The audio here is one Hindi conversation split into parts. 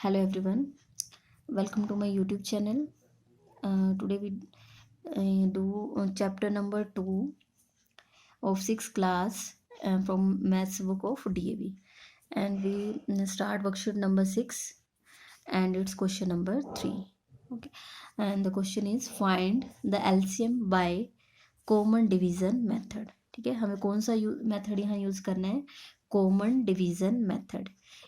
Hello everyone, welcome to my YouTube channel. Today we do chapter number 2 of 6th class from maths book of DAV, and we start worksheet number 6 and it's question number 3. Okay, and the question is find the LCM by common division method. ठीक है, हमें कौन सा मेथड यहाँ यूज़ करना है? Common division method.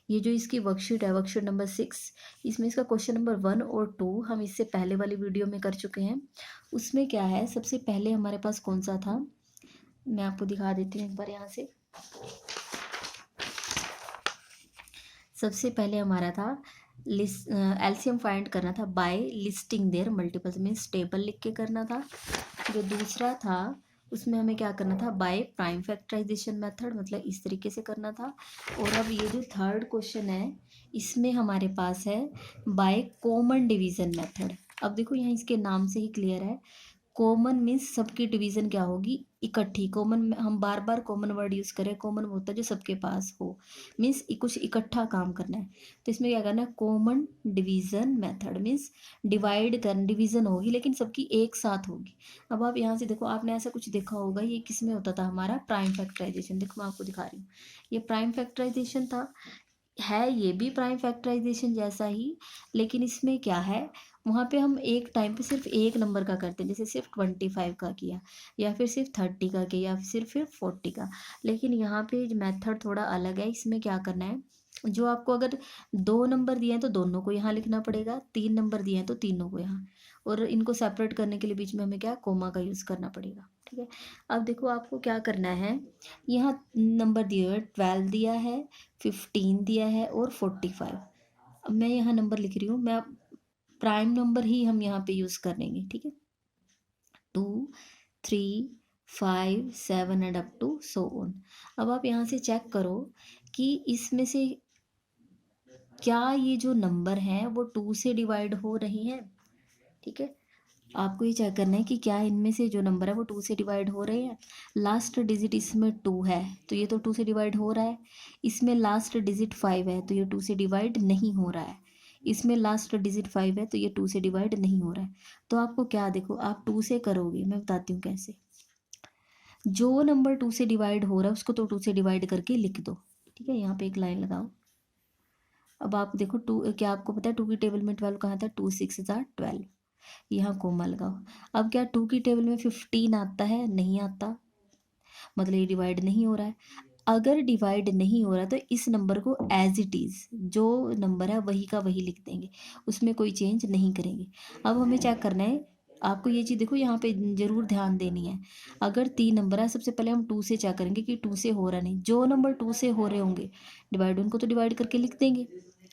ये जो इसकी वर्कशीट है, वर्कशीट नंबर 6, इसमें इसका क्वेश्चन नंबर 1 और 2 हम इससे पहले वाली वीडियो में कर चुके हैं। उसमें क्या है, सबसे पहले हमारे पास कौन सा था, मैं आपको दिखा देती हूँ एक बार यहाँ से। सबसे पहले हमारा था एलसीएम फाइंड करना था by listing their multiples, means table लिख के करना था। जो दूसरा था उसमें हमें क्या करना था, बाय प्राइम फैक्टराइजेशन मेथड, मतलब इस तरीके से करना था। और अब ये जो थर्ड क्वेश्चन है इसमें हमारे पास है बाय कॉमन डिवीजन मेथड। अब देखो यहाँ इसके नाम से ही क्लियर है, कॉमन मीन्स सबकी डिवीजन क्या होगी, इकट्ठी। कॉमन हम बार बार कॉमन वर्ड यूज़ करें, कॉमन होता है जो सबके पास हो, मीन्स कुछ इकट्ठा काम करना है। तो इसमें क्या करना है, common division method means divide कर डिवीजन होगी लेकिन सबकी एक साथ होगी। अब आप यहाँ से देखो, आपने ऐसा कुछ देखा होगा, ये किस में होता था हमारा, प्राइम फैक्टराइजेशन। देखो मैं आपको दिखा रही हूँ, ये प्राइम फैक्टराइजेशन था, है ये भी प्राइम फैक्टराइजेशन जैसा ही, लेकिन इसमें क्या है, वहाँ पे हम एक टाइम पे सिर्फ एक नंबर का करते हैं, जैसे सिर्फ 25 का किया या फिर सिर्फ 30 का किया या फिर सिर्फ 40 का। लेकिन यहाँ पे मेथड थोड़ा अलग है। इसमें क्या करना है, जो आपको अगर 2 नंबर दिए हैं तो दोनों को यहाँ लिखना पड़ेगा, 3 नंबर दिए हैं तो तीनों को यहाँ, और इनको सेपरेट करने के लिए बीच में हमें क्या, कोमा का यूज़ करना पड़ेगा। ठीक है, अब देखो आपको क्या करना है, यहाँ नंबर दिए हुए 12 दिया है, 15 दिया है और 45। अब मैं यहाँ नंबर लिख रही हूँ, मैं प्राइम नंबर ही हम यहाँ पे यूज़ करेंगे। ठीक है, 2, 3, 5, 7 and up to so on. अब आप यहाँ से चेक करो कि इसमें से क्या ये जो नंबर हैं वो 2 से डिवाइड हो रही हैं। ठीक है, आपको ये चेक करना है कि क्या इनमें से जो नंबर है वो 2 से डिवाइड हो रहे हैं। लास्ट डिजिट इसमें 2 है तो ये तो 2 से डिवाइड हो रहा है। इसमें लास्ट डिजिट 5 है तो ये 2 से डिवाइड नहीं हो रहा है। इसमें लास्ट डिजिट 5 है तो ये 2 से डिवाइड नहीं हो रहा है। तो आपको क्या, देखो आप 2 से करोगे, मैं बताती हूँ कैसे। जो नंबर 2 से डिवाइड हो रहा है उसको तो 2 से डिवाइड करके लिख दो। ठीक है, यहाँ पे एक लाइन लगाओ। अब आप देखो 2, क्या आपको पता है 2 की टेबल में 12 कहाँ था, 2 6 जार 12, यहाँ कोमा लगाओ। अब क्या 2 की टेबल में 15 आता है, नहीं आता, मतलब ये डिवाइड नहीं हो रहा है। अगर डिवाइड नहीं हो रहा तो इस नंबर को एज इट इज़, जो नंबर है वही का वही लिख देंगे, उसमें कोई चेंज नहीं करेंगे। अब हमें चेक करना है, आपको ये चीज़ देखो यहाँ पे ज़रूर ध्यान देनी है। अगर 3 नंबर है, सबसे पहले हम 2 से चेक करेंगे कि 2 से हो रहा नहीं। जो नंबर 2 से हो रहे होंगे डिवाइड, उनको तो डिवाइड करके लिख देंगे।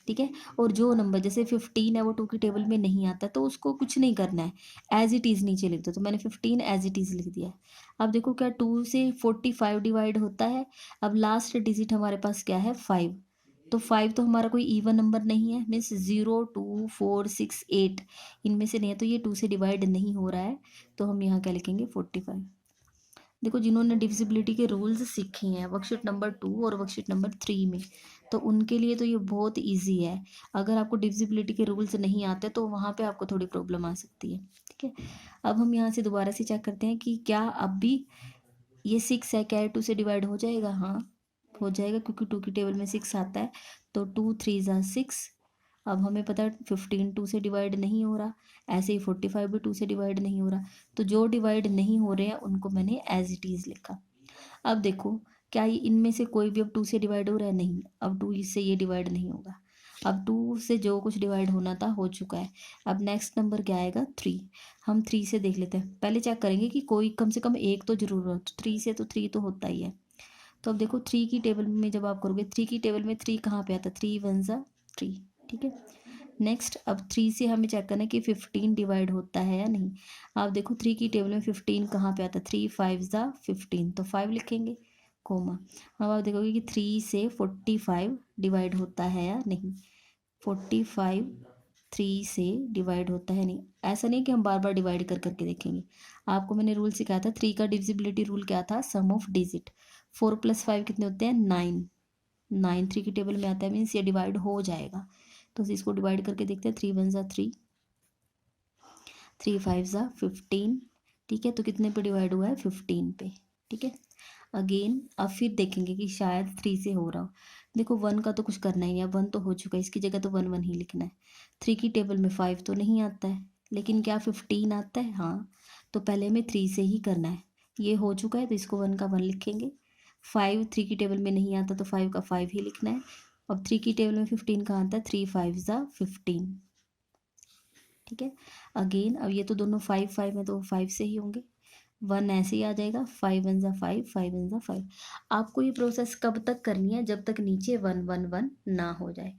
ठीक है, और जो नंबर जैसे 15 है वो 2 की टेबल में नहीं आता तो उसको कुछ नहीं करना है, एज इट इज़ नीचे लिख दो। तो मैंने 15 एज इट इज़ लिख दिया है। अब देखो क्या 2 से 45 डिवाइड होता है। अब लास्ट डिजिट हमारे पास क्या है, 5। तो 5 तो हमारा कोई इवन नंबर नहीं है, मीन्स 0 2 4 6 8 इनमें से नहीं है, तो ये 2 से डिवाइड नहीं हो रहा है। तो हम यहाँ क्या लिखेंगे, 45। देखो जिन्होंने डिविजिबिलिटी के रूल्स सीखे हैं वर्कशीट नंबर 2 और वर्कशीट नंबर 3 में, तो उनके लिए तो ये बहुत इजी है। अगर आपको डिविजिबिलिटी के रूल्स नहीं आते तो वहाँ पे आपको थोड़ी प्रॉब्लम आ सकती है। ठीक है, अब हम यहाँ से दोबारा से चेक करते हैं कि क्या अब भी ये 6 है, क्या 2 से डिवाइड हो जाएगा, हाँ हो जाएगा, क्योंकि 2 की टेबल में 6 आता है। तो 2 3 ज़ा 6। अब हमें पता है 15 2 से डिवाइड नहीं हो रहा, ऐसे ही 45 भी 2 से डिवाइड नहीं हो रहा। तो जो डिवाइड नहीं हो रहे हैं उनको मैंने एज इट इज़ लिखा। अब देखो क्या ये इनमें से कोई भी अब 2 से डिवाइड हो रहा है, नहीं, अब 2 इससे ये डिवाइड नहीं होगा। अब 2 से जो कुछ डिवाइड होना था हो चुका है। अब नेक्स्ट नंबर क्या आएगा, 3। हम 3 से देख लेते हैं, पहले चेक करेंगे कि कोई कम से कम एक तो जरूर हो। तो 3 से तो 3 तो होता ही है। तो अब देखो 3 की टेबल में जब आप करोगे, 3 की टेबल में 3 कहाँ पे आता है, 3 1 ज़ा 3। ठीक है, नेक्स्ट अब 3 से हमें चेक करना है कि 15 डिवाइड होता है या नहीं। आप देखो 3 की टेबल में 15 कहाँ पे आता है, 3 5 ज़ा 15, तो 5 लिखेंगे कोमा। अब आप देखोगे कि 3 से 45 डिवाइड होता है या नहीं। 45 3 से डिवाइड होता है नहीं। ऐसा नहीं कि हम बार बार डिवाइड कर करके देखेंगे। आपको मैंने रूल सिखाया था 3 का डिविजिबिलिटी रूल क्या था, सम ऑफ डिजिट। 4 + 5 कितने होते हैं, 9। 9 3 की टेबल में आता है, मीन्स ये डिवाइड हो जाएगा। तो इसको डिवाइड करके देखते हैं। 3 1 ज़ा 3, 3 5 ज़ा 15, ठीक है। तो कितने पे डिवाइड हुआ है? 15 पे, ठीक है। अगेन अब फिर देखेंगे कि शायद 3 से हो रहा हो। देखो 1 का तो कुछ करना ही है, 1 तो हो चुका है, इसकी जगह तो 1 1 ही लिखना है। 3 की टेबल में 5 तो नहीं आता है, लेकिन क्या 15 आता है? हाँ, तो पहले हमें 3 से ही करना है। ये हो चुका है तो इसको 1 का 1 लिखेंगे। 5 3 की टेबल में नहीं आता तो 5 का 5 ही लिखना है। अब 3 की टेबल में 15 कहाँ आता है? 3 5 ज़ा 15, ठीक है। अगेन अब ये तो दोनों 5 5 में, तो 5 से ही होंगे। 1 ऐसे ही आ जाएगा। 5 1 ज़ा 5, 5 1 ज़ा 5। आपको ये प्रोसेस कब तक करनी है? जब तक नीचे 1 1 1 ना हो जाए।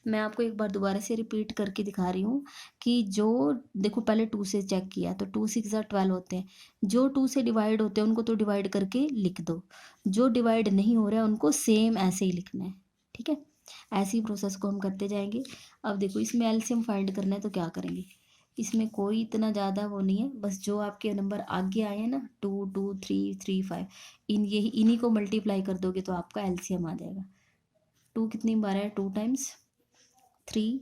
मैं आपको एक बार दोबारा से रिपीट करके दिखा रही हूँ कि जो, देखो पहले 2 से चेक किया तो 2 6 ज़ा 12 होते हैं। जो 2 से डिवाइड होते हैं उनको तो डिवाइड करके लिख दो, जो डिवाइड नहीं हो रहा है उनको सेम ऐसे ही लिखना है, ठीक है। ऐसी प्रोसेस को हम करते जाएंगे। अब देखो इसमें एलसीएम फाइंड करना है तो क्या करेंगे? इसमें कोई इतना ज़्यादा वो नहीं है, बस जो आपके नंबर आगे आए हैं ना 2 2 3 3 5, इन्हीं को मल्टीप्लाई कर दोगे तो आपका एलसीएम आ जाएगा। 2 कितनी बार है? 2 टाइम्स। 3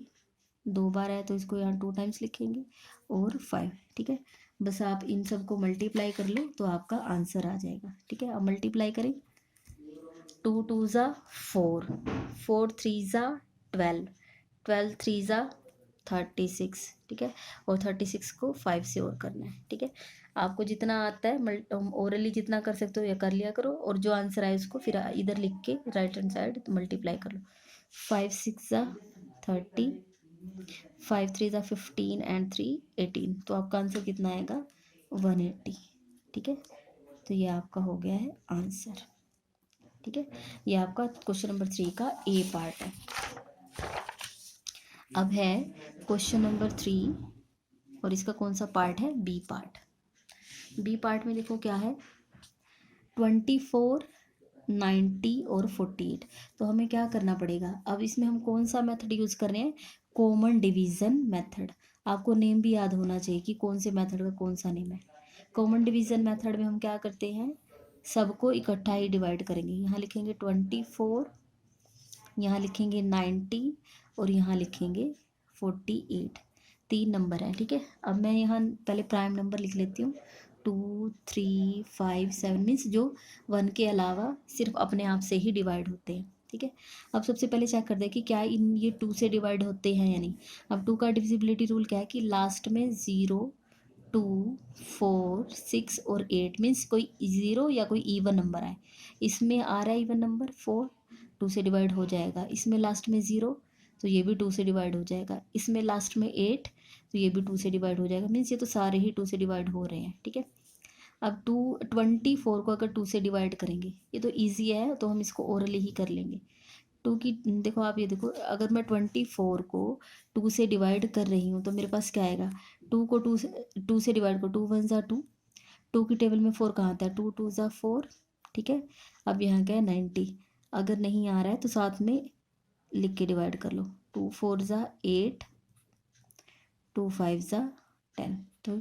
2 बार है तो इसको यहाँ 2 टाइम्स लिखेंगे, और 5, ठीक है। बस आप इन सब को मल्टीप्लाई कर लो तो आपका आंसर आ जाएगा, ठीक है। अब मल्टीप्लाई करें। 2 2 ज़ा 4, 4 3 ज़ा 12, 12 3 ज़ा 36, ठीक है। और 36 को 5 से और करना है, ठीक है। आपको जितना आता है ओरली जितना कर सकते हो या कर लिया करो, और जो आंसर आए उसको फिर इधर लिख के राइट हैंड साइड तो मल्टीप्लाई कर लो। 5 6 ज़ा 30, 5 3 ज़ा 15 एंड 3 18, तो आपका आंसर कितना आएगा? 180, ठीक है। तो ये आपका हो गया है आंसर, ठीक है। ये आपका क्वेश्चन नंबर 3 का ए पार्ट है। अब है क्वेश्चन नंबर 3, और इसका कौन सा पार्ट है? B part. बी पार्ट में देखो क्या है? 24 90 और 48। तो हमें क्या करना पड़ेगा? अब इसमें हम कौन सा मेथड यूज़ कर रहे हैं? Common division method. आपको नेम भी याद होना चाहिए कि कौन से मेथड का कौन सा नेम है। कॉमन डिवीज़न मेथड में हम क्या करते हैं? सबको इकट्ठा ही डिवाइड करेंगे। यहाँ लिखेंगे 24, यहाँ लिखेंगे 90, और यहाँ लिखेंगे 48। 3 नंबर है, ठीक है। अब मैं यहाँ पहले प्राइम नंबर लिख लेती हूँ। 2 3 5 7 मीन्स जो 1 के अलावा सिर्फ अपने आप से ही डिवाइड होते हैं, ठीक है। अब सबसे पहले चेक कर दें कि क्या ये 2 से डिवाइड होते हैं या नहीं। अब 2 का डिविजिबिलिटी रूल क्या है कि लास्ट में 0 2 4 6 और 8 मीन्स कोई 0 या कोई इवन नंबर आए। इसमें आ रहा है इवन नंबर 4, 2 से डिवाइड हो जाएगा। इसमें लास्ट में 0, तो ये भी 2 से डिवाइड हो जाएगा। इसमें लास्ट में 8, तो ये भी 2 से डिवाइड हो जाएगा। मीन्स ये तो सारे ही 2 से डिवाइड हो रहे हैं, ठीक है। अब 24 को अगर 2 से डिवाइड करेंगे, ये तो ईजी है तो हम इसको ओरली ही कर लेंगे। 2 की, देखो आप ये देखो, अगर मैं 24 को 2 से डिवाइड कर रही हूँ तो मेरे पास क्या आएगा? 2 को 2 से डिवाइड करो, 2 1 ज़ा 2, 2 की टेबल में 4 कहाँ आता है? 2 2 ज़ा 4, ठीक है। अब यहाँ क्या है? 90। अगर नहीं आ रहा है तो साथ में लिख के डिवाइड कर लो। 2 4 ज़ा 8, 2 5 ज़ा 10। तो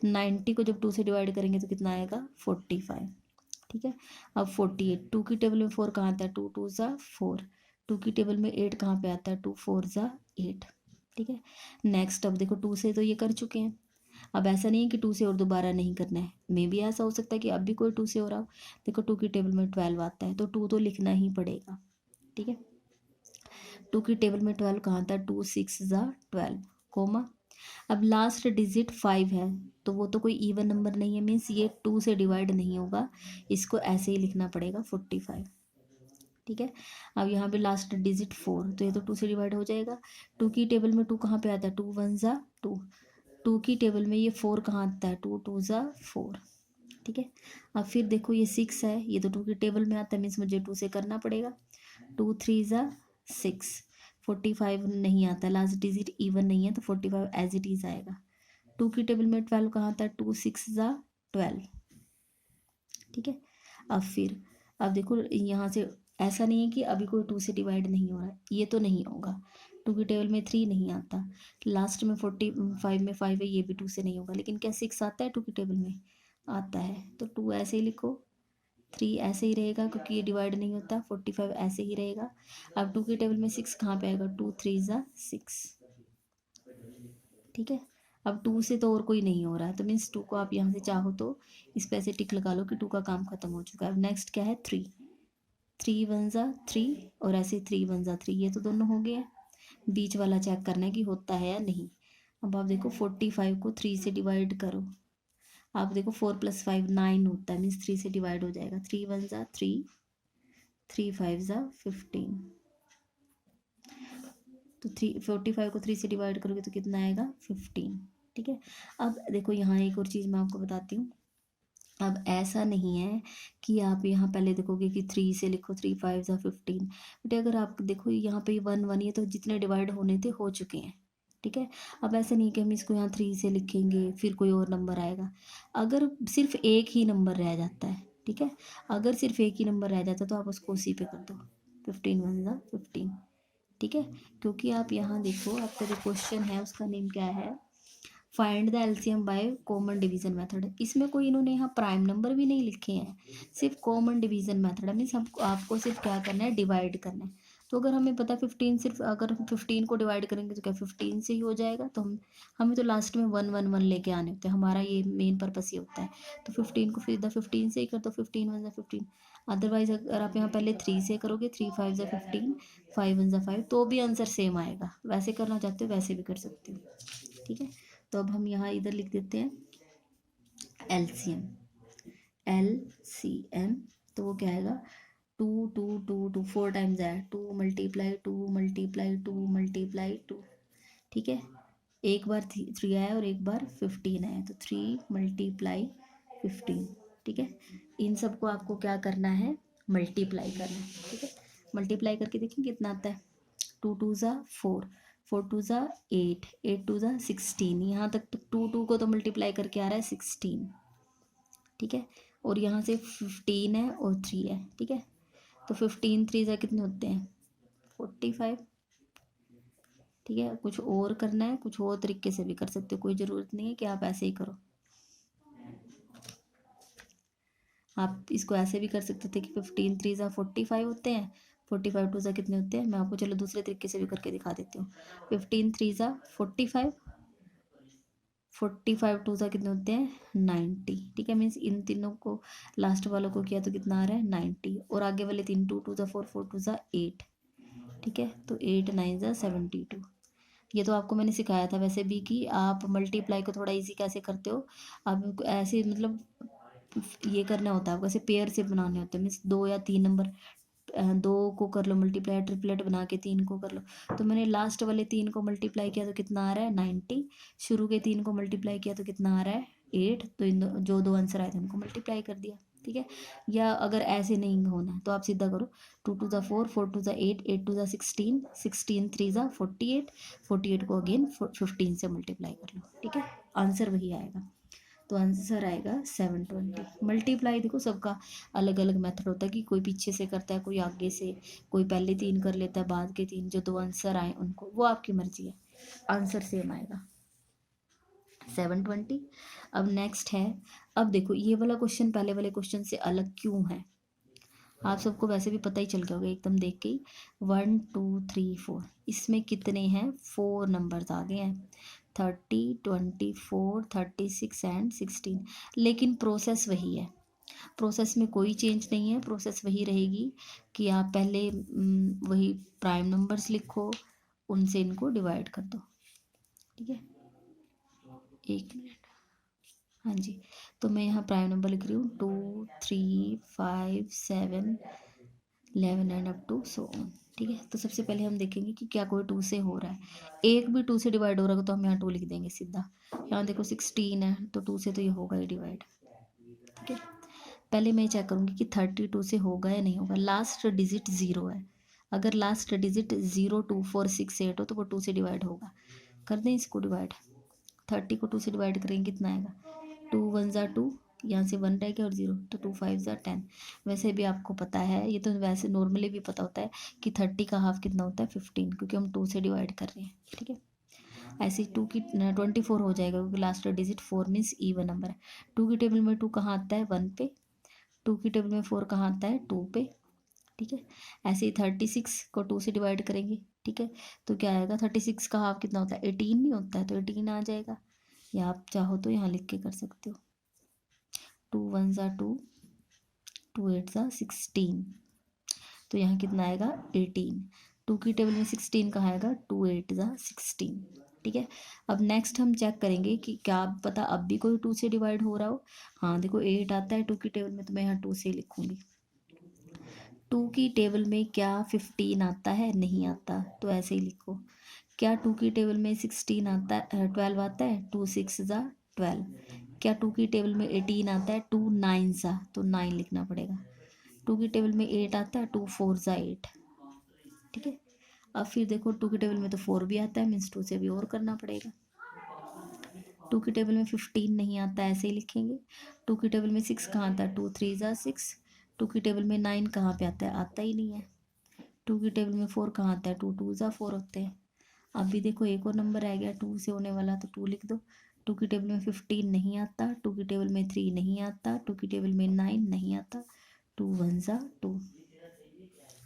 90 को जब 2 से डिवाइड करेंगे तो कितना आएगा? 45, ठीक है। अब 48, 2 की टेबल में 4 कहाँ आता है? 2 2 ज़ा 4, 2 की टेबल में 8 कहाँ पे आता है? 2 4 ज़ा 8, ठीक है। नेक्स्ट अब देखो 2 से तो ये कर चुके हैं। अब ऐसा नहीं है कि 2 से और दोबारा नहीं करना है। मे भी ऐसा हो सकता है कि अब भी कोई 2 से हो रहा हो। देखो 2 की टेबल में 12 आता है तो 2 तो लिखना ही पड़ेगा, ठीक है। 2 की टेबल में 12 कहाँ आता है? 2 6 ज़ा 12, कोमा। अब लास्ट डिजिट 5 है तो वो तो कोई इवन नंबर नहीं है, मीन्स ये 2 से डिवाइड नहीं होगा। इसको ऐसे ही लिखना पड़ेगा 45, ठीक है। अब यहाँ पे लास्ट डिजिट 4, तो ये तो 2 से डिवाइड हो जाएगा। 2 की टेबल में 2 कहाँ पे आता है? 2 1 ज़ा 2, 2 की टेबल में ये 4 कहाँ आता है? 2 2 ज़ा 4, ठीक है। अब फिर देखो ये 6 है, ये तो 2 की टेबल में आता है, मीन्स मुझे 2 से करना पड़ेगा। 2 3 ज़ा 6, 45 नहीं आता, लास्ट डिजिट इवन नहीं है तो 45 एज इट इज़ आएगा। 2 की टेबल में 12 कहाँ आता है? 2 6 ज़ा 12, ठीक है। अब देखो यहाँ से ऐसा नहीं है कि अभी कोई 2 से डिवाइड नहीं हो रहा है, ये तो नहीं होगा। 2 की टेबल में 3 नहीं आता, लास्ट में 45 में 5 है, ये भी 2 से नहीं होगा। लेकिन क्या 6 आता है 2 की टेबल में? आता है, तो 2 ऐसे ही लिखो, 3 ऐसे ही रहेगा क्योंकि ये डिवाइड नहीं होता, 45 ऐसे ही रहेगा। अब 2 की टेबल में 6 कहाँ पे आएगा, 2 3 ज़ा 6, ठीक है। अब 2 से तो और कोई नहीं हो रहा है, तो मीन्स 2 को आप यहाँ से चाहो तो इस पे ऐसे टिक लगा लो कि 2 का काम खत्म हो चुका है। अब नेक्स्ट क्या है, 3, 3 1 ज़ा 3 और ऐसे 3 1 ज़ा 3, ये तो दोनों हो गए हैं। बीच वाला चेक करना है कि होता है या नहीं। अब आप देखो 45 को 3 से डिवाइड करो, आप देखो 4 + 5 9 होता है, मीन्स 3 से डिवाइड हो जाएगा। 3 1 ज़ा 3, 3 5 ज़ा 15, तो 45 को 3 से डिवाइड करोगे तो कितना आएगा, 15, ठीक है। अब देखो यहाँ एक और चीज़ मैं आपको बताती हूँ। अब ऐसा नहीं है कि आप यहाँ पहले देखोगे कि 3 से लिखो, 3 5 ज़ा 15, बट अगर आप देखो यहाँ पे 1 1 ये तो जितने डिवाइड होने थे हो चुके हैं, ठीक है। अब ऐसे नहीं कि हम इसको यहाँ 3 से लिखेंगे फिर कोई और नंबर आएगा। अगर सिर्फ एक ही नंबर रह जाता है, ठीक है, अगर सिर्फ एक ही नंबर रह जाता है तो आप उसको उसी पे कर दो, 15 1 ज़ा 15, ठीक है। क्योंकि आप यहाँ देखो, आपका जो क्वेश्चन है उसका नेम क्या है, find the LCM by common division method. इसमें कोई इन्होंने यहाँ प्राइम नंबर भी नहीं लिखे हैं, सिर्फ कॉमन डिवीजन मेथड है, मीन्स हमको आपको सिर्फ क्या करना है, डिवाइड करना है। तो अगर हमें पता 15, सिर्फ अगर 15 को डिवाइड करेंगे तो क्या 15 से ही हो जाएगा, तो हमें तो लास्ट में 1 1 1 लेके आने होते हैं, हमारा ये मेन पर्पस ये होता है। तो 15 को फिर 15 से ही कर दो, 15 1 ज़ा 15। अदरवाइज अगर आप यहाँ पहले 3 से करोगे, 3 5 ज़ा 15, 5 1 ज़ा 5, तो भी आंसर सेम आएगा। वैसे करना चाहते हो वैसे भी कर सकते हो, ठीक है। तो अब हम यहाँ इधर लिख देते हैं एलसीएम, एलसीएम, तो वो क्या आएगा, 2 2 2 2 4 टाइम्स है, 2 × 2 × 2 × 2, ठीक है। एक बार 3 आया और एक बार 15 आया, तो 3 × 15, ठीक है। इन सबको आपको क्या करना है, मल्टीप्लाई करना है, ठीक है। मल्टीप्लाई करके देखिए कितना आता है, 2 2 ज़ा 4, 4 2 ज़ा 8, 8 2 ज़ा 16, यहाँ तक तो 2 2 को तो मल्टीप्लाई करके आ रहा है 16, ठीक है। और यहाँ से 15 है और 3 है, ठीक है। तो 15 3 ज़ा कितने होते हैं, 45, ठीक है। कुछ और करना है, कुछ और तरीके से भी कर सकते हो, कोई ज़रूरत नहीं है कि आप ऐसे ही करो। आप इसको ऐसे भी कर सकते थे कि 15 3 ज़ा 45 होते हैं, 45 2 ज़ा कितने होते हैं, मैं आपको चलो दूसरे तरीके से भी करके दिखा देती हूँ। 15 3 ज़ा 45, 45 2 ज़ा कितने होते हैं, 90, ठीक है। मीन्स इन तीनों को लास्ट वालों को किया तो कितना आ रहा है, 90, और आगे वाले 3 2 2 ज़ा 4, 4 2 ज़ा 8, ठीक है। तो 8 9 ज़ा 72। ये तो आपको मैंने सिखाया था वैसे भी कि आप मल्टीप्लाई को थोड़ा इजी कैसे करते हो। आप ऐसे मतलब ये करना होता है आपको, ऐसे पेयर से बनाने होते हैं, मीन्स 2 या 3 नंबर, 2 को कर लो मल्टीप्लाई, ट्रिपलेट बना के 3 को कर लो। तो मैंने लास्ट वाले 3 को मल्टीप्लाई किया तो कितना आ रहा है, 90, शुरू के 3 को मल्टीप्लाई किया तो कितना आ रहा है, 8, तो इन जो 2 आंसर आए थे उनको मल्टीप्लाई कर दिया, ठीक है। या अगर ऐसे नहीं होना है तो आप सीधा करो, 2 2 ज़ा 4, 4 2 ज़ा 8, 8 2 ज़ा 16, 16 3 ज़ा 48, 48 को अगेन 15 से मल्टीप्लाई कर लो, ठीक है। आंसर वही आएगा, तो आंसर आएगा 720। मल्टीप्लाई देखो सबका अलग अलग मेथड होता है, कि कोई पीछे से करता है, कोई आगे से, कोई पहले 3 कर लेता है, बाद के 3, जो 2 आंसर आए उनको, वो आपकी मर्जी है, आंसर सेम आएगा 720। अब नेक्स्ट है, अब देखो ये वाला क्वेश्चन पहले वाले क्वेश्चन से अलग क्यों है, आप सबको वैसे भी पता ही चल गया होगा एकदम देख के ही। 1 2 3 4, इसमें कितने हैं, 4 नंबर्स आ गए हैं, 30 24 36 एंड 16, लेकिन प्रोसेस वही है, प्रोसेस में कोई चेंज नहीं है, प्रोसेस वही रहेगी कि आप पहले वही प्राइम नंबर्स लिखो, उनसे इनको डिवाइड कर दो, ठीक है। एक मिनट, हाँ जी, तो मैं यहाँ प्राइम नंबर लिख रही हूँ, 2 3 5 7 11 and up to so on, ठीक है। तो सबसे पहले हम देखेंगे कि क्या कोई 2 से हो रहा है, एक भी 2 से डिवाइड हो रहा है तो हम यहाँ 2 लिख देंगे सीधा। यहाँ देखो 16 है, तो 2 से तो ये होगा ही डिवाइड, ठीक है। पहले मैं चेक करूँगी कि 32 से होगा या नहीं होगा, लास्ट डिजिट 0 है, अगर लास्ट डिजिट 0 2 4 6 8 हो तो वो 2 से डिवाइड होगा, कर दें इसको डिवाइड। 30 को 2 से डिवाइड करेंगे कितना आएगा, 2 1 ज़ा 2, यहाँ से 1 रह गया और 0, तो 2 5 ज़ा 10। वैसे भी आपको पता है, ये तो वैसे नॉर्मली भी पता होता है कि 30 का हाफ कितना होता है, 15, क्योंकि हम 2 से डिवाइड कर रहे हैं, ठीक है। ऐसे 2 की 24 हो जाएगा, क्योंकि last digit 4 means even number है। 2 की टेबल में 2 कहाँ आता है, 1 पे, 2 की टेबल में 4 कहाँ आता है, 2 पे। ठीक है, ऐसे ही 36 को 2 से डिवाइड करेंगे। ठीक है, तो क्या आएगा, 36 का हाफ कितना होता है, 18 नहीं होता है, तो 18 आ जाएगा। या आप चाहो तो यहाँ लिख के कर सकते हो, 2 1 ज़ा 2, 2 8 ज़ा 16, तो यहाँ कितना आएगा, 18। 2 की टेबल में 16 कहाँ आएगा, 2 8 ज़ा 16। ठीक है, अब नेक्स्ट हम चेक करेंगे कि क्या पता अब भी कोई 2 से डिवाइड हो रहा हो। हाँ देखो 8 आता है 2 की टेबल में, तो मैं यहाँ 2 से लिखूँगी। 2 की टेबल में क्या 15 आता है, नहीं आता, तो ऐसे ही लिखो। क्या 2 की टेबल में 16 आता है, 12 आता है, 2 6 ज़ा 12। क्या 2 की टेबल में 18 आता है, 2 9 ज़ा, तो 9 लिखना पड़ेगा। 2 की टेबल में 8 आता है, 2 4 ज़ा 8। ठीक है, अब फिर देखो 2 की टेबल में तो 4 भी आता है, मीन्स 2 से भी और करना पड़ेगा। 2 की टेबल में 15 नहीं आता, ऐसे ही लिखेंगे। 2 की टेबल में 6 कहाँ आता है, 2 3 ज़ा 6। 2 की टेबल में 9 कहाँ पे आता है, आता ही नहीं है। 2 की टेबल में 4 कहाँ आता है, 2 2 ज़ा 4 होते हैं। अब भी देखो एक और नंबर रह गया 2 से होने वाला, तो 2 लिख दो। 2 की टेबल में 15 नहीं आता, 2 की टेबल में 3 नहीं आता, 2 की टेबल में 9 नहीं आता, 2 1 ज़ा 2।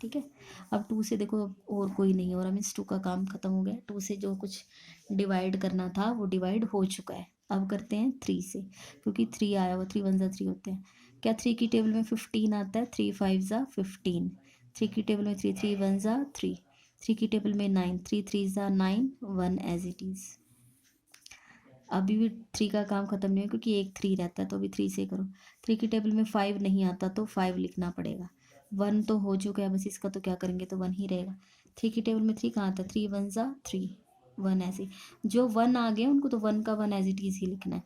ठीक है, अब 2 से देखो अब और कोई नहीं हो रहा, मीन्स 2 का काम खत्म हो गया। 2 से जो कुछ डिवाइड करना था वो डिवाइड हो चुका है। अब करते हैं 3 से, क्योंकि 3 आया हुआ, 3 1 ज़ा 3 होते हैं। क्या 3 की टेबल में 15 आता है, 3 5 ज़ा 15। 3 की टेबल में 3 3 1 ज़ा 3। 3 की टेबल में 9, 3 3 ज़ा 9, 1 एज इट इज़। अभी भी 3 का काम खत्म नहीं है, क्योंकि एक 3 रहता है, तो अभी 3 से करो। 3 की टेबल में 5 नहीं आता, तो 5 लिखना पड़ेगा। 1 तो हो चुका है, बस इसका तो क्या करेंगे, तो 1 ही रहेगा। 3 की टेबल में 3 कहाँ आता है, 3 1 ज़ा 3, 1 ऐसे। जो 1 आ गए उनको तो 1 का 1 एज इट इज़ ही लिखना है।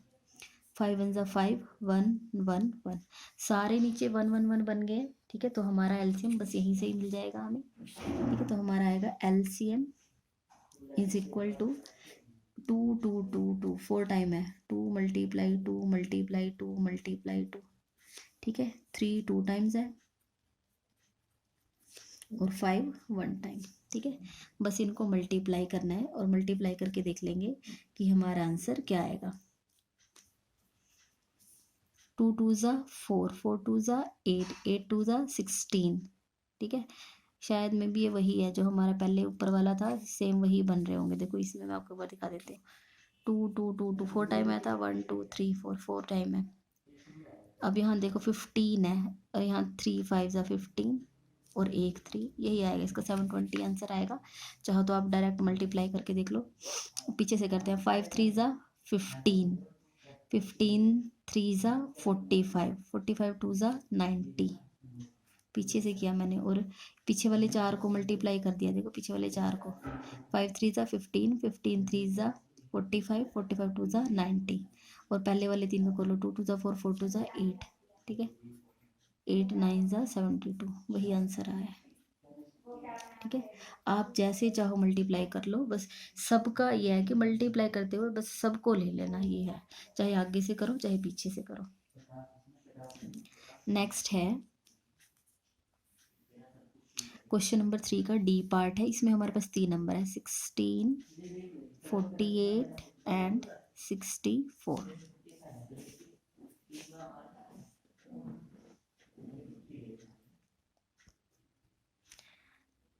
5 1 ज़ा 5, 1 1 1, सारे नीचे 1 1 1 बन गए। ठीक है, तो हमारा एलसीएम बस यहीं से ही मिल जाएगा हमें। ठीक है, तो हमारा आएगा LCM is equal to 2 2 2 2, 4 time है, 2 मल्टीप्लाई 2 मल्टीप्लाई 2 मल्टीप्लाई 2। ठीक है, 3 2 टाइम्स है, और 5 1 टाइम। ठीक है, बस इनको मल्टीप्लाई करना है, और मल्टीप्लाई करके देख लेंगे कि हमारा आंसर क्या आएगा। 2 2 ज़ा 4, 4 2 ज़ा 8, 8 2 ज़ा 16। ठीक है, शायद में भी ये वही है जो हमारा पहले ऊपर वाला था, सेम वही बन रहे होंगे। देखो इसमें मैं आपको एक बार दिखा देती हूँ। 2 2 2 2 4 टाइम आया था, 1 2 3 4, 4 टाइम है। अब यहाँ देखो 15 है, और यहाँ 3 5 ज़ा 15, और 1 3, यही आएगा इसका 720 आंसर आएगा। चाहो तो आप डायरेक्ट मल्टीप्लाई करके देख लो। पीछे से करते हैं, 5 3 ज़ा 15, 15 3 ज़ा 45, 45 2 ज़ा 90। पीछे से किया मैंने, और पीछे वाले 4 को मल्टीप्लाई कर दिया। देखो पीछे वाले 4 को, 5 3 ज़ा 15, 15 3 ज़ा 45, 45 2 ज़ा 90, और पहले वाले 3 को कर लो, 2 2 ज़ा 4, 4 2 ज़ा 8। ठीक है, 8 9 ज़ा 72, वही आंसर आया है। ठीक है, आप जैसे चाहो मल्टीप्लाई कर लो, बस सबका ये है कि मल्टीप्लाई करते हुए बस सबको ले लेना, ये है, चाहे आगे से करो चाहे पीछे से करो। नेक्स्ट है क्वेश्चन नंबर 3 का डी पार्ट है। इसमें हमारे पास 3 नंबर है, 16 48 एंड 64।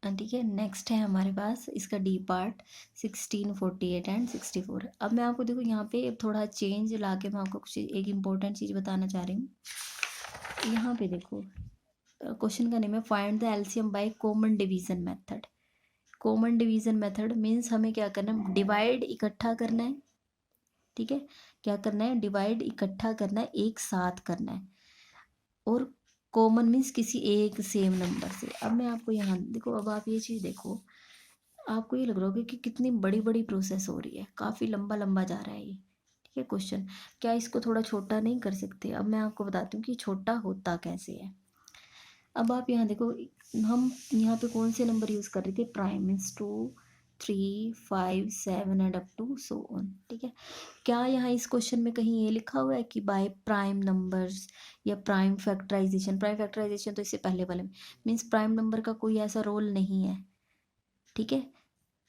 ठीक है, नेक्स्ट है हमारे पास इसका डी पार्ट 16 48 एंड 64। अब मैं आपको देखो यहाँ पे थोड़ा चेंज ला के मैं आपको कुछ एक इम्पोर्टेंट चीज़ बताना चाह रही हूँ। यहाँ पे देखो क्वेश्चन का नेम है find the LCM by common division method. Common division method means हमें क्या करना है, डिवाइड इकट्ठा करना है। ठीक है, क्या करना है, डिवाइड इकट्ठा करना है, एक साथ करना है, और कॉमन मीन्स किसी एक सेम नंबर से। अब मैं आपको यहाँ देखो, अब आप ये चीज़ देखो, आपको ये लग रहा होगा कि कितनी बड़ी बड़ी प्रोसेस हो रही है, काफ़ी लंबा लंबा जा रहा है ये। ठीक है, क्वेश्चन क्या इसको थोड़ा छोटा नहीं कर सकते। अब मैं आपको बताती हूँ कि छोटा होता कैसे है। अब आप यहाँ देखो, हम यहाँ पे कौन से नंबर यूज़ कर रहे थे, prime means 2 3 5 7 and up to so on. ठीक है, क्या यहाँ इस क्वेश्चन में कहीं ये लिखा हुआ है कि बाय प्राइम नंबर्स या प्राइम फैक्टराइजेशन। प्राइम फैक्टराइजेशन तो इससे पहले वाले में, मीन्स प्राइम नंबर का कोई ऐसा रोल नहीं है। ठीक है,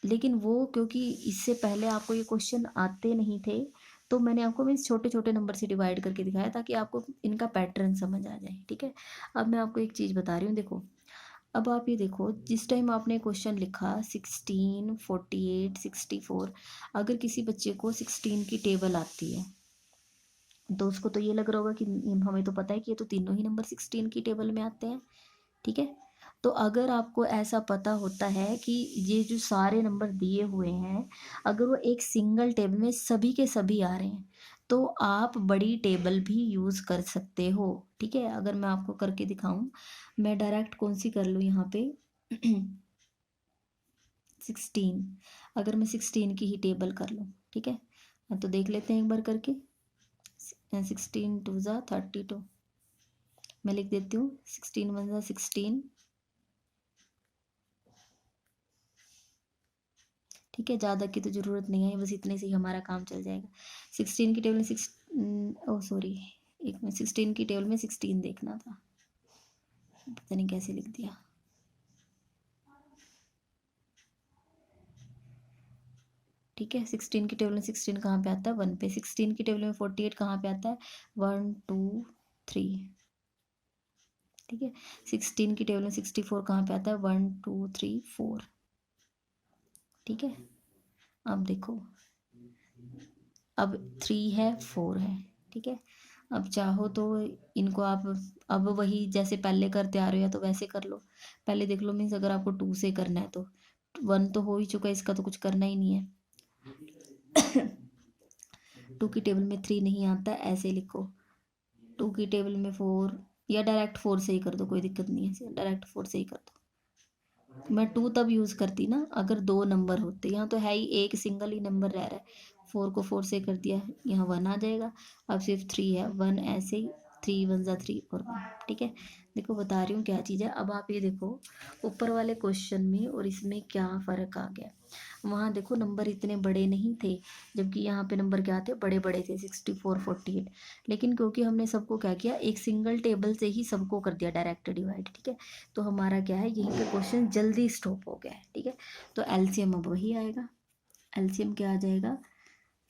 लेकिन वो क्योंकि इससे पहले आपको ये क्वेश्चन आते नहीं थे, तो मैंने आपको मीन्स छोटे छोटे नंबर से डिवाइड करके दिखाया ताकि आपको इनका पैटर्न समझ आ जाए, ठीक है। अब मैं आपको एक चीज़ बता रही हूँ, देखो अब आप ये देखो, जिस टाइम आपने क्वेश्चन लिखा 16, 48, 64, अगर किसी बच्चे को 16 की टेबल आती है तो उसको तो ये लग रहा होगा कि हमें तो पता है कि ये तो तीनों ही नंबर 16 की टेबल में आते हैं, ठीक है। तो अगर आपको ऐसा पता होता है कि ये जो सारे नंबर दिए हुए हैं अगर वो एक सिंगल टेबल में सभी के सभी आ रहे हैं तो आप बड़ी टेबल भी यूज़ कर सकते हो, ठीक है। अगर मैं आपको करके दिखाऊं, मैं डायरेक्ट कौन सी कर लूँ यहाँ पे 16, अगर मैं 16 की ही टेबल कर लूँ, ठीक है। तो देख लेते हैं एक बार करके। 16 2 ज़ा 32, मैं लिख देती हूँ 16 1 ज़ा 16, ठीक है। ज़्यादा की तो ज़रूरत नहीं है, बस इतने से ही हमारा काम चल जाएगा। 16 की टेबल में सॉरी, एक में 16 की टेबल में 16 देखना था, पता नहीं कैसे लिख दिया, ठीक है। 16 की टेबल में 16 कहाँ पे आता है, 1 पे। 16 की टेबल में 48 कहाँ पे आता है, 1 2 3, ठीक है। 16 की टेबल में 64 कहाँ पे आता है, 1 2 3 4, ठीक है। अब देखो, अब 3 है 4 है, ठीक है। अब चाहो तो इनको आप अब वही जैसे पहले करते आ रहे हो या तो वैसे कर लो, पहले देख लो। मीन्स अगर आपको 2 से करना है तो 1 तो हो ही चुका है, इसका तो कुछ करना ही नहीं है। 2 की टेबल में 3 नहीं आता, ऐसे लिखो। 2 की टेबल में 4, या डायरेक्ट 4 से ही कर दो, कोई दिक्कत नहीं है, डायरेक्ट 4 से ही कर दो। मैं 2 तब यूज़ करती ना अगर 2 नंबर होते, यहाँ तो है ही एक सिंगल ही नंबर रह रहा है। 4 को 4 से कर दिया, यहाँ 1 आ जाएगा। अब सिर्फ 3 है, 1 ऐसे ही, 3 1 ज़ा 3 और 1, ठीक है। देखो बता रही हूँ क्या चीज़ है। अब आप ये देखो ऊपर वाले क्वेश्चन में और इसमें क्या फ़र्क आ गया। वहाँ देखो नंबर इतने बड़े नहीं थे, जबकि यहाँ पे नंबर क्या थे, बड़े बड़े थे, 64 48। लेकिन क्योंकि हमने सबको क्या किया, एक सिंगल टेबल से ही सबको कर दिया डायरेक्ट डिवाइड, ठीक है। तो हमारा क्या है, यहीं पे क्वेश्चन जल्दी स्टॉप हो गया है, ठीक है। तो एलसीएम अब वही आएगा, एलसीएम क्या आ जाएगा,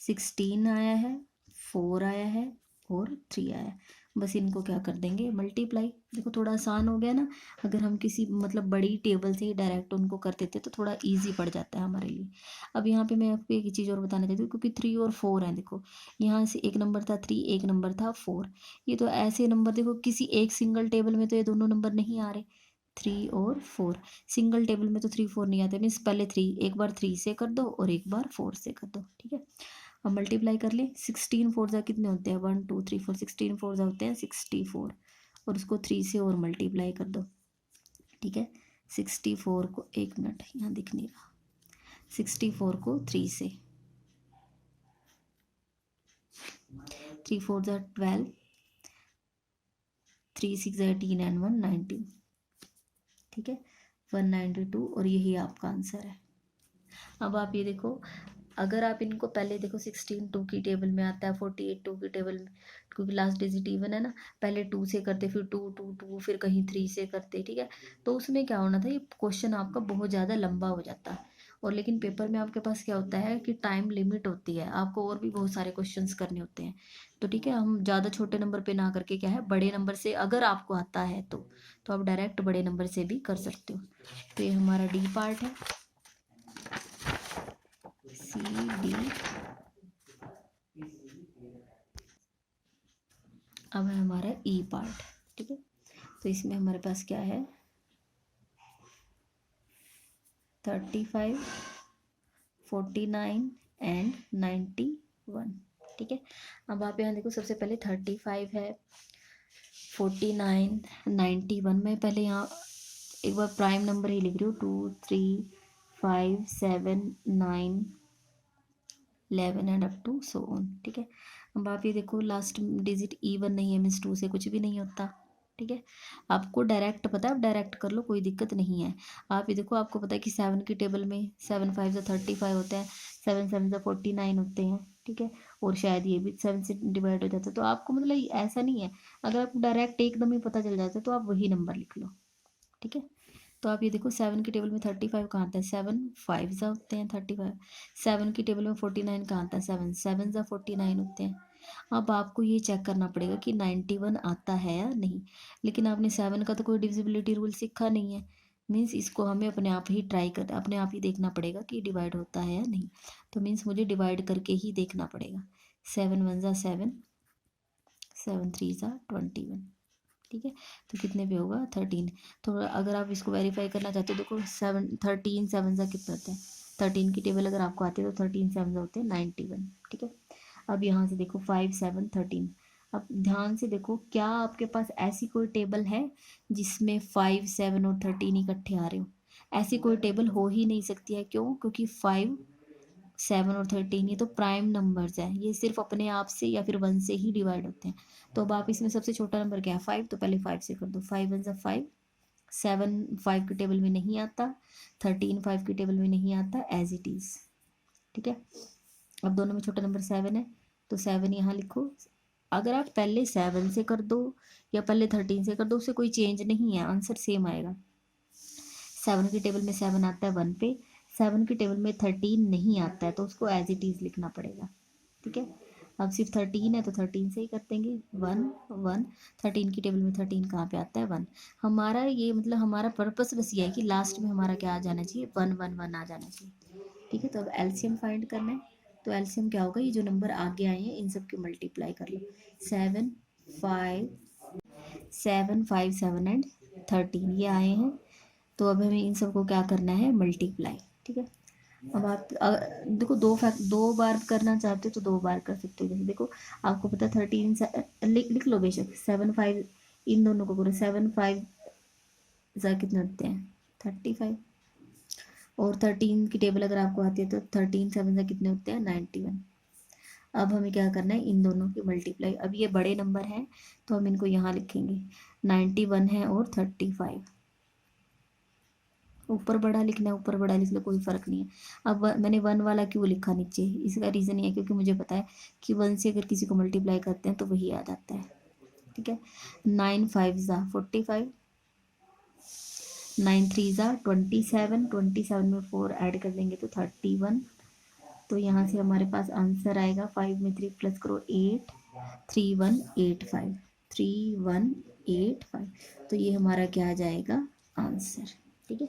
16 आया है, 4 आया है और 3 आया है। बस इनको क्या कर देंगे, मल्टीप्लाई। देखो थोड़ा आसान हो गया ना, अगर हम किसी मतलब बड़ी टेबल से ही डायरेक्ट उनको कर देते तो थोड़ा इजी पड़ जाता है हमारे लिए। अब यहाँ पे मैं आपको एक चीज़ और बताना चाहती हूँ, क्योंकि 3 और 4 हैं, देखो यहाँ से एक नंबर था 3, एक नंबर था 4, ये तो ऐसे नंबर देखो किसी एक सिंगल टेबल में तो ये दोनों नंबर नहीं आ रहे, 3 और 4। सिंगल टेबल में तो 3 4 नहीं आते, मीन्स पहले 3 एक बार 3 से कर दो और एक बार 4 से कर दो, ठीक है। अब मल्टीप्लाई कर ले, 16 4 ज़ा कितने होते हैं, 1 2 3 4, 16 4 ज़ा होते हैं 64, और उसको 3 से और मल्टीप्लाई कर दो, ठीक है। 64 को, एक मिनट यहाँ दिख नहीं रहा, 64 को 3 से, 3 4 ज़ा 12, 3 6 ज़ा 18 एंड 1 19, ठीक है, 192, और यही आपका आंसर है। अब आप ये देखो, अगर आप इनको पहले देखो 16 2 की टेबल में आता है, 48 2 की टेबल में, क्योंकि लास्ट डिजिट इवन है ना, पहले 2 से करते, फिर 2 2 2, फिर कहीं 3 से करते, ठीक है। तो उसमें क्या होना था, ये क्वेश्चन आपका बहुत ज़्यादा लंबा हो जाता है। और लेकिन पेपर में आपके पास क्या होता है कि टाइम लिमिट होती है, आपको और भी बहुत सारे क्वेश्चंस करने होते हैं। तो ठीक है, हम ज़्यादा छोटे नंबर पे ना करके क्या है, बड़े नंबर से अगर आपको आता है तो आप डायरेक्ट बड़े नंबर से भी कर सकते हो। तो ये हमारा डी पार्ट है, सी डी। अब है हमारा ई पार्ट, ठीक है। तो इसमें हमारे पास क्या है, 35 49 एंड 91, ठीक है। अब आप यहाँ देखो, सबसे पहले 35 है, 49 91, मैं पहले यहाँ एक बार प्राइम नंबर ही लिख रही हूँ, 2 3 5 7 9 11 and up to so on, ठीक है। अब आप ये देखो लास्ट डिजिट इवन नहीं है, मीन्स 2 से कुछ भी नहीं होता, ठीक है। आपको डायरेक्ट पता है, आप डायरेक्ट कर लो, कोई दिक्कत नहीं है। आप ये देखो, आपको पता है कि 7 की टेबल में 7 5 ज़ा 35 होते हैं, 7 7 ज़ा 49 होते हैं, ठीक है। और शायद ये भी 7 से डिवाइड हो जाता है, तो आपको मतलब ऐसा नहीं है, अगर आपको डायरेक्ट एकदम ही पता चल जाता है तो आप वही नंबर लिख लो, ठीक है। तो आप ये देखो 7 की टेबल में 35 कहाँ आता है, 7 5 ज़ा होते हैं 35। 7 की टेबल में 49 कहाँ आता है, 7 7 ज़ा 49 होते हैं। अब आपको ये चेक करना पड़ेगा कि 91 आता है या नहीं। लेकिन आपने 7 का तो कोई डिविजिबिलिटी रूल सीखा नहीं है, मीन्स इसको हमें अपने आप ही ट्राई कर अपने आप ही देखना पड़ेगा कि डिवाइड होता है या नहीं। तो मीन्स मुझे डिवाइड करके ही देखना पड़ेगा। 7 1 ज़ा 7, 7 3 ज़ा 21, ठीक है। तो कितने पे होगा 13। तो अगर आप इसको वेरीफाई करना चाहते हो, देखो 7 13 7 सा कितना होता है, 13 की टेबल अगर आपको आती है तो 13 7 होते हैं 91, ठीक है। अब यहाँ से देखो 5 7 13। अब ध्यान से देखो, क्या आपके पास ऐसी कोई टेबल है जिसमें 5 7 और 13 इकट्ठे आ रहे हो? ऐसी कोई टेबल हो ही नहीं सकती है। क्यों? क्योंकि 5 7 और 13 ये तो प्राइम नंबर्स हैं, ये सिर्फ अपने आप से या फिर 1 से ही डिवाइड होते हैं। तो अब आप इसमें सबसे छोटा नंबर क्या है, 5, तो पहले 5 से कर दो। 5 1 ज़ा 5, 7 5 की टेबल में नहीं आता, 13 5 की टेबल में नहीं आता, एज इट इज़, ठीक है। अब दोनों में छोटा नंबर 7 है, तो 7 यहाँ लिखो। अगर आप पहले 7 से कर दो या पहले 13 से कर दो, उससे कोई चेंज नहीं है, आंसर सेम आएगा। 7 की टेबल में 7 आता है 1 पे, 7 की टेबल में 13 नहीं आता है, तो उसको एज इट इज़ लिखना पड़ेगा, ठीक है। अब सिर्फ 13 है तो 13 से ही कर देंगे, 1 1। 13 की टेबल में 13 कहाँ पे आता है, 1। हमारा ये मतलब हमारा पर्पस बस ये है कि लास्ट में हमारा क्या आ जाना चाहिए, 1 1 1 आ जाना चाहिए, ठीक है। तो अब एलसीएम फाइंड करना है। तो एलसीएम क्या होगा, ये जो नंबर आगे आए हैं इन सब की मल्टीप्लाई कर लो। 7 5 7 एंड 13 ये आए हैं। तो अब हमें इन सबको क्या करना है, मल्टीप्लाई, ठीक है। अब आप देखो दो बार करना चाहते हो तो 2 बार कर सकते हो। जैसे देखो आपको पता है 13 लिख लो बेशक, 7 5 इन दोनों को करो, 7 5 ज़ा कितने होते हैं 35, और 13 की टेबल अगर आपको आती है तो 13 7 ज़ा कितने होते हैं 91। अब हमें क्या करना है, इन दोनों की मल्टीप्लाई। अब ये बड़े नंबर हैं तो हम इनको यहाँ लिखेंगे, 91 है और 35। ऊपर बड़ा लिखना है, ऊपर बड़ा लिख लो, कोई फ़र्क नहीं है। अब मैंने 1 वाला क्यों लिखा नीचे, इसका रीज़न ये है क्योंकि मुझे पता है कि 1 से अगर किसी को मल्टीप्लाई करते हैं तो वही आ जाता है, ठीक है। 9 5 ज़ा 45, 9 3 ज़ा 27, 27 में 4 ऐड कर देंगे तो 31। तो यहाँ से हमारे पास आंसर आएगा, 5 में 3 प्लस करो 8, 3185, 3185। तो ये हमारा क्या आ जाएगा, आंसर, ठीक है।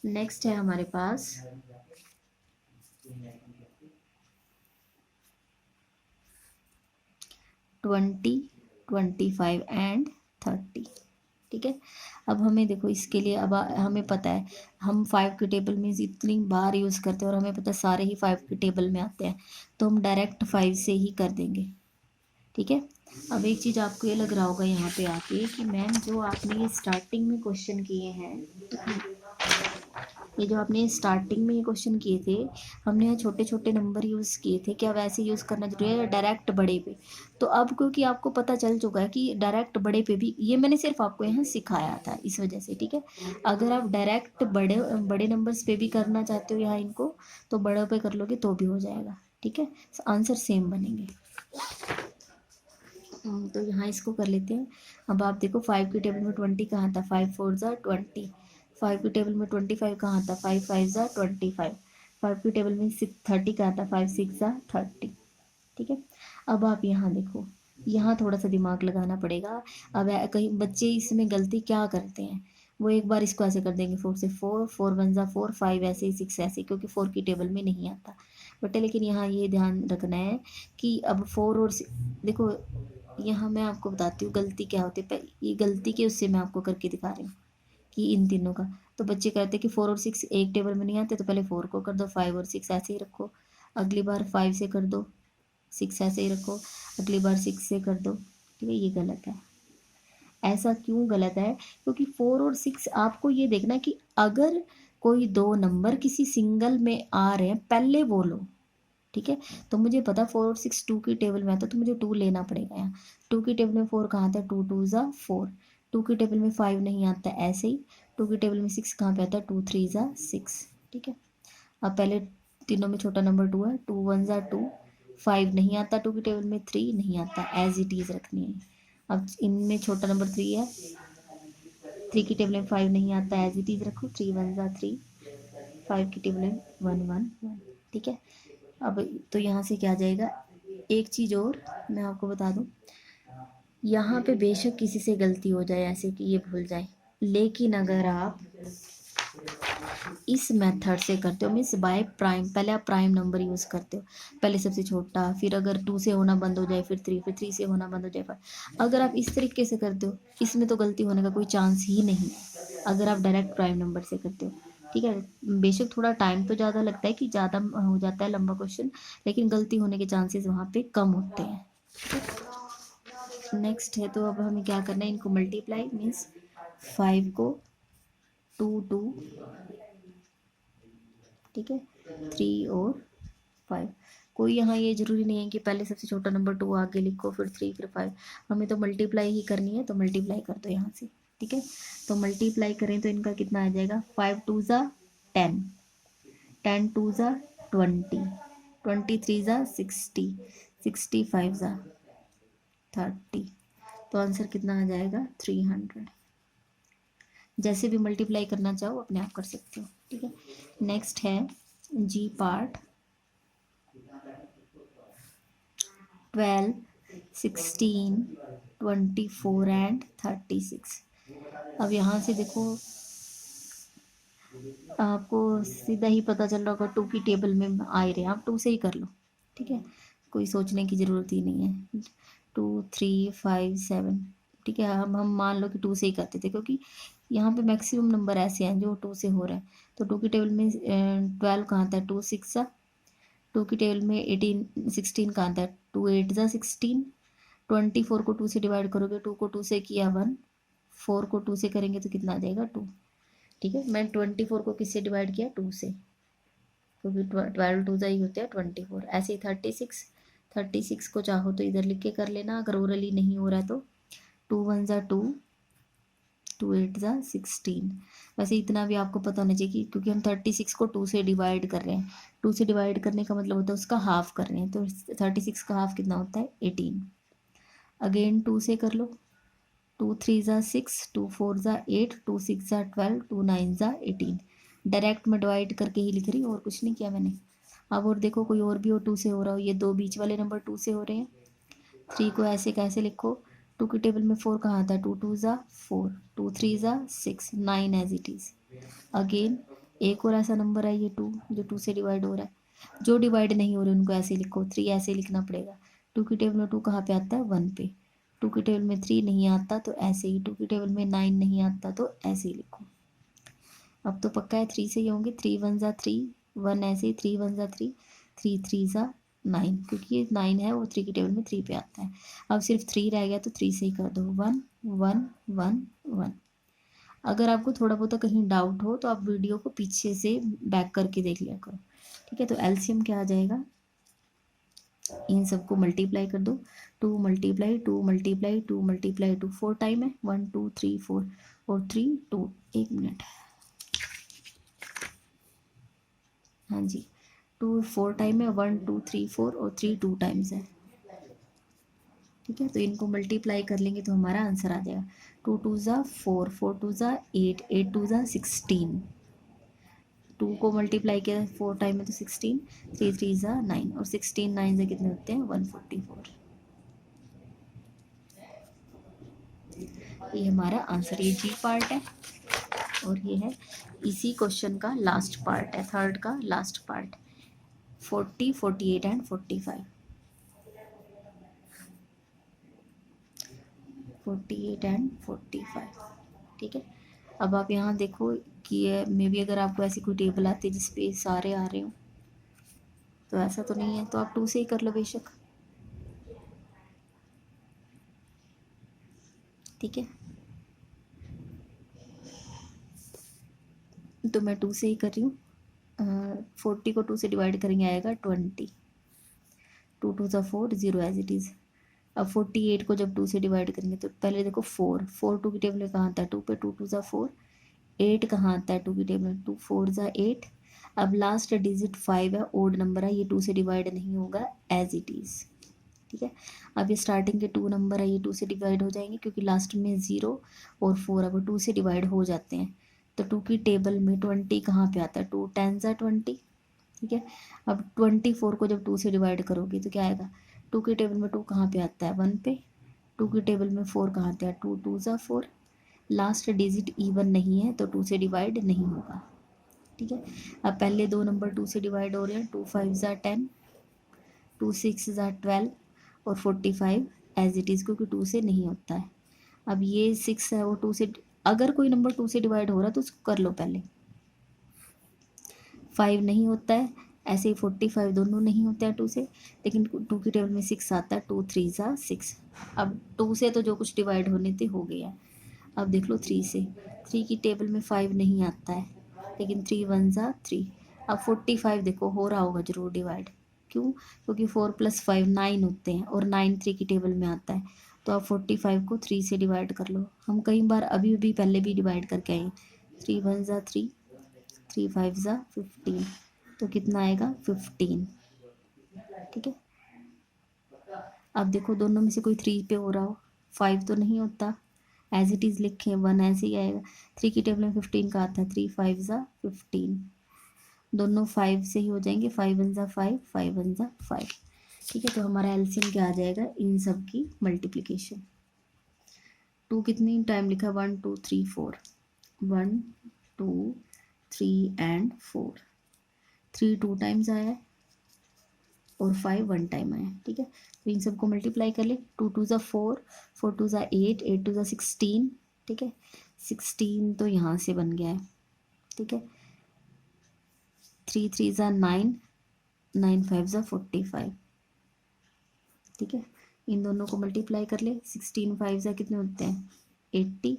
नेक्स्ट है हमारे पास 20 25 एंड 30, ठीक है। अब हमें देखो इसके लिए, अब हमें पता है हम 5 की टेबल में इतनी बार यूज़ करते हैं और हमें पता है सारे ही 5 की टेबल में आते हैं, तो हम डायरेक्ट 5 से ही कर देंगे, ठीक है। अब एक चीज़ आपको ये लग रहा होगा यहाँ पे आके कि मैम जो आपने ये स्टार्टिंग में क्वेश्चन किए हैं, ये जो आपने स्टार्टिंग में ये क्वेश्चन किए थे, हमने यहाँ छोटे छोटे नंबर यूज़ किए थे, क्या वैसे यूज़ करना जरूरी है या डायरेक्ट बड़े पे? तो अब क्योंकि आपको पता चल चुका है कि डायरेक्ट बड़े पे भी, ये मैंने सिर्फ आपको यहाँ सिखाया था इस वजह से, ठीक है। अगर आप डायरेक्ट बड़े बड़े नंबर्स पे भी करना चाहते हो यहाँ इनको, तो बड़ों पे कर लोगे तो भी हो जाएगा, ठीक है। आंसर सेम बनेंगे। तो यहाँ इसको कर लेते हैं। अब आप देखो 5 की टेबल में 20 कहाँ था, 5 4 ज़ा 20। 5 की टेबल में 25 कहाँ था, 5 5 ज़ा 25। 5 की टेबल में 30 कहाँ था, 5 6 ज़ा 30, ठीक है। अब आप यहाँ देखो, यहाँ थोड़ा सा दिमाग लगाना पड़ेगा। अब कहीं बच्चे इसमें गलती क्या करते हैं, वो एक बार इसको ऐसे कर देंगे 4 से 4, 4 1 ज़ा 4, 5 ऐसे ही 6 ऐसे, क्योंकि 4 की टेबल में नहीं आता। बट लेकिन यहाँ ये ध्यान रखना है कि अब 4 और देखो, यहाँ मैं आपको बताती हूँ गलती क्या होती है, ये गलती के उससे मैं आपको करके दिखा रही हूँ कि इन तीनों का। तो बच्चे कहते हैं कि 4 और 6 एक टेबल में नहीं आते, तो पहले 4 को कर दो, 5 और 6 ऐसे ही रखो, अगली बार 5 से कर दो, 6 ऐसे ही रखो, अगली बार 6 से कर दो, ठीक है। ये गलत है। ऐसा क्यों गलत है, क्योंकि 4 और 6 आपको ये देखना है कि अगर कोई दो नंबर किसी सिंगल में आ रहे हैं पहले वो लो, ठीक है। तो मुझे पता 4 और 6 2 की टेबल में आता है, तो मुझे 2 लेना पड़ेगा यहाँ। 2 की टेबल में 4 कहाँ आता है, 2 2 ज़ा 4। 2 की टेबल में 5 नहीं आता ऐसे ही। 2 की टेबल में 6 कहाँ पे आता है, 2 3 ज़ा 6, ठीक है। अब पहले तीनों में छोटा नंबर 2 है, 2 1 ज़ा 2। 5 नहीं आता 2 की टेबल में, 3 नहीं आता, एज इट इज़ रखनी है। अब इनमें छोटा नंबर 3 है, 3 की टेबल में 5 नहीं आता, एज इट इज़ रखो, 3 1 ज़ा 3, 5 की टेबल में 1 1 1। ठीक है, अब तो यहाँ से क्या आ जाएगा, एक चीज़ और मैं आपको बता दूँ, यहाँ पे बेशक किसी से गलती हो जाए ऐसे कि ये भूल जाए, लेकिन अगर आप इस मेथड से करते हो, मीन्स बाय प्राइम, पहले आप प्राइम नंबर यूज़ करते हो, पहले सबसे छोटा, फिर अगर 2 से होना बंद हो जाए फिर 3, फिर 3 से होना बंद हो जाए 5, अगर आप इस तरीके से करते हो इसमें तो गलती होने का कोई चांस ही नहीं है, अगर आप डायरेक्ट प्राइम नंबर से करते हो। ठीक है, बेशक थोड़ा टाइम तो ज़्यादा लगता है कि ज़्यादा हो जाता है लंबा क्वेश्चन, लेकिन गलती होने के चांसेस वहाँ पे कम होते हैं। नेक्स्ट है, तो अब हमें क्या करना है, इनको मल्टीप्लाई, मीन्स 5 को 2 ठीक है, 3 और 5, कोई यहाँ ये जरूरी नहीं है कि पहले सबसे छोटा नंबर 2 आगे लिखो फिर 3 फिर 5, हमें तो मल्टीप्लाई ही करनी है, तो मल्टीप्लाई कर दो यहाँ से। ठीक है, तो मल्टीप्लाई करें तो इनका कितना आ जाएगा, 5 2 ज़ा 10, 10 2 ज़ा 20, 23 ज़ा 60, 65 ज़ा 30, तो आंसर कितना आ जाएगा 300। जैसे भी मल्टीप्लाई करना चाहो अपने आप कर सकते हो। ठीक है, नेक्स्ट है जी पार्ट, 12 16 24 एंड 36। अब यहाँ से देखो, आपको सीधा ही पता चल रहा होगा, 2 की टेबल में आ ही रहे हैं, आप 2 से ही कर लो। ठीक है, कोई सोचने की ज़रूरत ही नहीं है। 2 3 5 7, ठीक है, हम मान लो कि 2 से ही करते थे, क्योंकि यहाँ पे मैक्सिमम नंबर ऐसे हैं जो 2 से हो रहे हैं। तो 2 की टेबल में 12 कहाँ आता है, 2 6 सा, 2 की टेबल में 18 16 कहाँ आता है, 2 8 ज़ा 16, 24 को 2 से डिवाइड करोगे, 2 को 2 से किया 1, 4 को 2 से करेंगे तो कितना आ जाएगा 2। ठीक है, मैं 24 को किससे डिवाइड किया, 2 से, क्योंकि 12 2 ही होते हैं 24। ऐसे ही 36 को चाहो तो इधर लिख के कर लेना, अगर ओरली नहीं हो रहा है तो 2 1 ज़ा 2, 2 8 ज़ा 16। वैसे इतना भी आपको पता होना चाहिए कि क्योंकि हम 36 को 2 से डिवाइड कर रहे हैं, 2 से डिवाइड करने का मतलब होता है उसका हाफ कर रहे हैं, तो 36 का हाफ कितना होता है 18। अगेन 2 से कर लो, 2 3 ज़ा 6, 2 4 ज़ा 8, 2 6 ज़ा 12, 2 9 ज़ा 18। डायरेक्ट में डिवाइड करके ही लिख रही हूँ, और कुछ नहीं किया मैंने। अब और देखो, कोई और भी हो 2 से हो रहा हो, ये 2 बीच वाले नंबर 2 से हो रहे हैं। 3 को ऐसे कैसे लिखो, 2 की टेबल में 4 कहाँ आता है, 2 2 ज़ा 4, 2 3 ज़ा 6, 9 एज इट इज़। अगेन एक और ऐसा नंबर है ये 2, जो 2 से डिवाइड हो रहा है। जो डिवाइड नहीं हो रहे उनको ऐसे लिखो, 3 ऐसे लिखना पड़ेगा। 2 की टेबल में 2 कहाँ पे आता है, 1 पे। 2 की टेबल में 3 नहीं आता तो ऐसे ही, 2 की टेबल में 9 नहीं आता तो ऐसे ही लिखो। अब तो पक्का है 3 से ही होंगे, 3 1 ज़ा 3, 1 ऐसे ही, 3 1 ज़ा 3, 3 3 ज़ा 9, क्योंकि ये 9 है वो 3 की टेबल में 3 पे आता है। अब सिर्फ 3 रह गया तो 3 से ही कर दो, 1 1 1 1। अगर आपको थोड़ा बहुत कहीं डाउट हो तो आप वीडियो को पीछे से बैक करके देख लिया करो। ठीक है, तो एलसीएम क्या आ जाएगा, इन सबको मल्टीप्लाई कर दो, 2 मल्टीप्लाई 2 मल्टीप्लाई 2 मल्टीप्लाई 2, 4 टाइम है, 1 2 3 4 और 3 2। एक मिनट, हाँ जी, 2 4 टाइम है, 1 2 3 4 और 3 2 टाइम्स है। ठीक है, तो इनको मल्टीप्लाई कर लेंगे तो हमारा आंसर आ जाएगा, 2 2 ज़ा 4, 4 2 ज़ा 8, 8 2 ज़ा 16। 2 को मल्टीप्लाई किया 4 टाइम में तो 16, 3 3 ज़ा 9, और 16 9 से कितने होते हैं 144। ये हमारा आंसर, ये जी पार्ट है, और ये है इसी क्वेश्चन का लास्ट पार्ट है, थर्ड का लास्ट पार्ट, 40 48 एंड 45, 48 एंड 45। ठीक है, अब आप यहाँ देखो कि मे बी अगर आपको ऐसी कोई टेबल आती है जिसपे सारे आ रहे हो, तो ऐसा तो नहीं है, तो आप 2 से ही कर लो बेशक। ठीक है, तो मैं 2 से ही कर रही हूँ। 40 को 2 से डिवाइड करेंगे आएगा 20, 2 2 ज़ा 4, 0 एज इट इज़। अब 48 को जब 2 से डिवाइड करेंगे तो पहले देखो 4 4 2 की टेबल में कहाँ आता है, 2 पे, 2 2 ज़ा 4, 8 कहाँ आता है 2 की टेबल में, 2 4 ज़ा 8। अब लास्ट डिजिट 5 है, ओड नंबर है, ये 2 से डिवाइड नहीं होगा, एज इट इज़। ठीक है। अब ये स्टार्टिंग के 2 नंबर है, ये 2 से डिवाइड हो जाएंगे क्योंकि लास्ट में 0 और 4 अब 2 से डिवाइड हो जाते हैं। तो 2 की टेबल में 20 कहाँ पे आता है, 2 10 20, ठीक है। अब 24 को जब 2 से डिवाइड करोगे तो क्या आएगा, 2 की टेबल में 2 कहाँ पे आता है, 1 पे। 2 की टेबल में 4 कहाँ आता है, 2 2 4। लास्ट डिजिट इवन नहीं है तो 2 से डिवाइड नहीं होगा, ठीक है। अब पहले 2 नंबर 2 से डिवाइड हो रहे हैं, 2 5 10, 2 6 12 और 45 एज इट इज़, क्योंकि 2 से नहीं होता है। अब ये 6 है वो 2 से, अगर कोई नंबर 2 से डिवाइड हो रहा है तो उसको कर लो पहले। 5 नहीं होता है, ऐसे ही 45 दोनों नहीं होते हैं 2 से, लेकिन 2 की टेबल में 6 आता है, 2 3 6। अब 2 से तो जो कुछ डिवाइड होने थे हो गया। अब देख लो 3 से, 3 की टेबल में 5 नहीं आता है, लेकिन 3 1 3। अब 45 देखो हो रहा होगा जरूर डिवाइड, क्यों, क्योंकि 4 + 5 9 होते हैं और 9 3 की टेबल में आता है। तो अब 45 को 3 से डिवाइड कर लो। हम कई बार अभी भी पहले भी डिवाइड करके आए, 3 1 3, 3 5 15, तो कितना आएगा 15, ठीक है। अब देखो दोनों में से कोई 3 पे हो रहा हो, 5 तो नहीं होता, एज इट इज़ लिखे 1 ऐसे ही आएगा। 3 की टेबल में 15 का आता है, 3 5 15, दोनों 5 से ही हो जाएंगे, 5 1 5, 5 1 5, ठीक है। तो हमारा एलसीएम क्या आ जाएगा इन सब की मल्टीप्लिकेशन। 2 कितनी टाइम लिखा, 1 2 3 4, 1 2 3 एंड 4, 3 2 टाइम्स आया है और 5 1 टाइम आया है, ठीक है। तो इन सबको मल्टीप्लाई कर ले, 2 2 4, 4 2 8, 8 2 16, ठीक है। 16 तो यहाँ से बन गया है, ठीक है। 3 3 9, 9 5 45, ठीक है। इन दोनों को मल्टीप्लाई कर ले, 16 5 कितने होते हैं 80,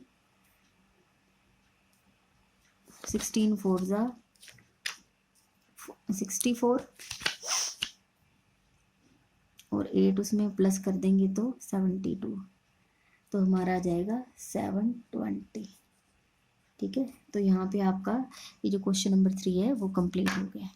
16 4 64 और 8 उसमें प्लस कर देंगे तो 72, तो हमारा आ जाएगा 720, ठीक है। तो यहाँ पे आपका ये जो क्वेश्चन नंबर 3 है वो कंप्लीट हो गया।